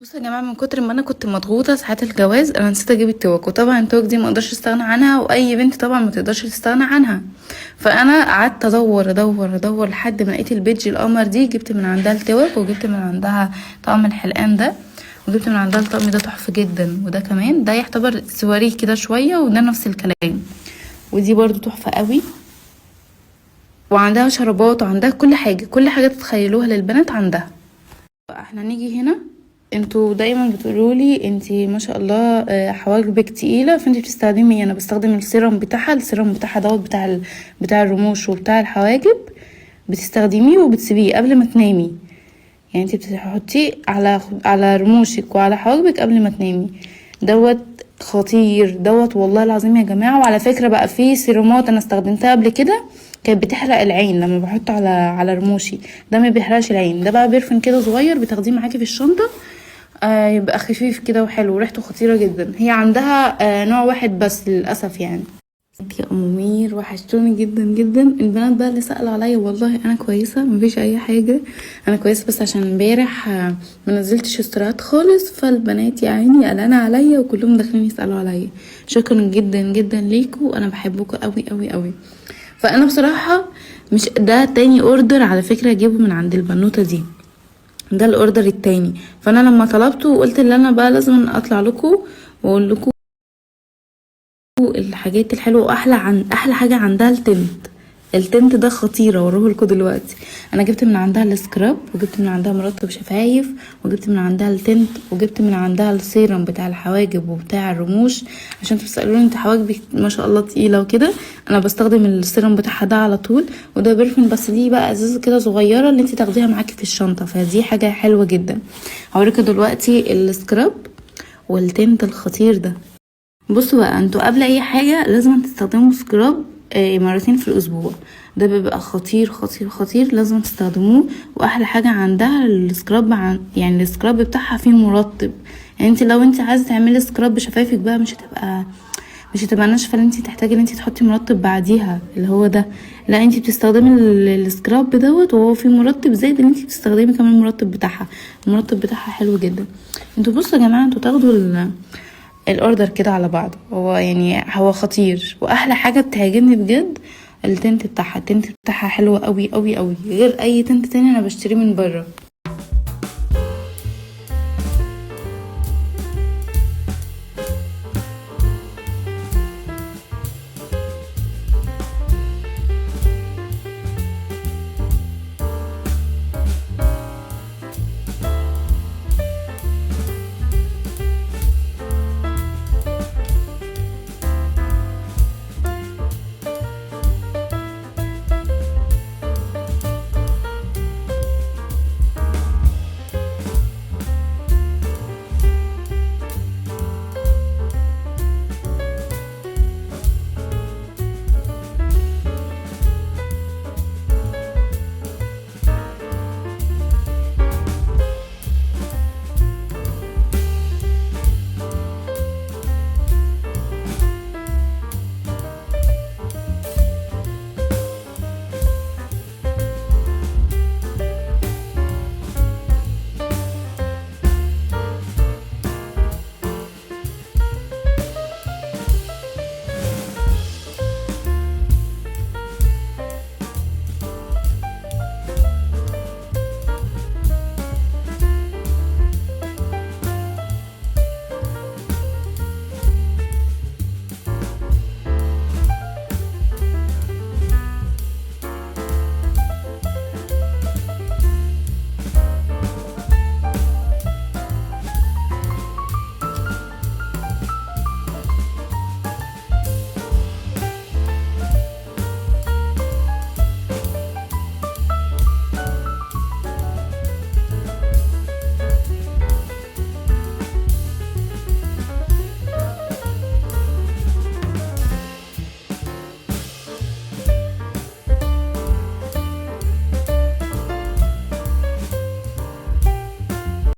بصوا يا جماعه، من كتر ما انا كنت مضغوطه ساعات الجواز انا نسيت اجيب التوك. وطبعا التوك دي ما اقدرش استغنى عنها، واي بنت طبعا ما تقدرش تستغنى عنها. فانا قعدت ادور ادور ادور لحد ما لقيت البيج القمر دي، جبت من عندها التوك وجبت من عندها طقم الحلقان ده، وجبت من عندها الطقم ده تحفه جدا. وده كمان ده يعتبر سواريه كده شويه، وده نفس الكلام. ودي برضو تحفه قوي. وعندها شرابات وعندها كل حاجه، كل حاجه تتخيلوها للبنات عندها. احنا نيجي هنا، انتوا دايما بتقولولي انتي ما شاء الله حواجبك تقيله، فانتي بتستخدمي ايه؟ انا بستخدم السيرم بتاعها دوت بتاع الرموش وبتاع الحواجب. بتستخدميه وبتسيبيه قبل ما تنامي، يعني انتي بتحطيه على رموشك وعلى حواجبك قبل ما تنامي. دوت خطير دوت والله العظيم يا جماعه. وعلى فكره بقى في سيرومات انا استخدمتها قبل كده كانت بتحرق العين لما بحطه على رموشي، ده ما بيحرقش العين. ده بقى بيرفن كده صغير بتاخديه معاكي في الشنطه، يبقى خفيف كده وحلو وريحته خطيره جدا. هي عندها نوع واحد بس للاسف يعني. يا امير وحشتوني جدا جدا. البنات بقى اللي سألوا عليا، والله انا كويسه مفيش اي حاجه، انا كويسه. بس عشان امبارح ما نزلتش استراحات خالص، فالبنات يا عيني قلقانه عليا وكلهم داخلين يسألوا عليا. شكرا جدا جدا ليكوا، انا بحبكوا قوي قوي قوي. فانا بصراحه مش ده تاني اوردر على فكره اجيبه من عند البنوته دي، ده الاوردر التاني. فانا لما طلبته وقلت ان انا بقى لازم اطلع لكم واقول لكم الحاجات الحلوه. احلى حاجه عندها التنت ده خطيره، اوريه لكم دلوقتي. انا جبت من عندها السكراب، وجبت من عندها مرطب شفايف، وجبت من عندها التنت، وجبت من عندها السيرم بتاع الحواجب وبتاع الرموش. عشان تسالوني انت حواجبك ما شاء الله تقيله وكده، انا بستخدم السيرم بتاعها ده على طول. وده بيرفن، بس دي بقى ازازه كده صغيره اللي انت تاخديها معاكي في الشنطه، فدي حاجه حلوه جدا. هوريكم دلوقتي السكراب والتنت الخطير ده. بصوا بقى، انتوا قبل اي حاجه لازم تستخدموا سكراب مرتين في الاسبوع. ده بيبقى خطير خطير خطير، لازم تستخدموه. واحلى حاجه عندها السكراب، يعني السكراب بتاعها فيه مرطب. يعني انت لو انت عايزه تعملي سكراب بشفايفك بقى مش هتبقى ناشفه، ان انت تحتاجي ان انت تحطي مرطب بعديها اللي هو ده. لا، انت بتستخدمي السكراب دوت وهو فيه مرطب، زائد ان انت بتستخدمي كمان المرطب بتاعها. المرطب بتاعها حلو جدا. انتوا بصوا يا جماعه، انتوا تاخدوا الاوردر كده على بعضه. هو خطير. واحلى حاجه بتعجبني بجد التنت بتاعها حلوه قوي قوي قوي، غير اي تنت تاني انا بشتريه من بره.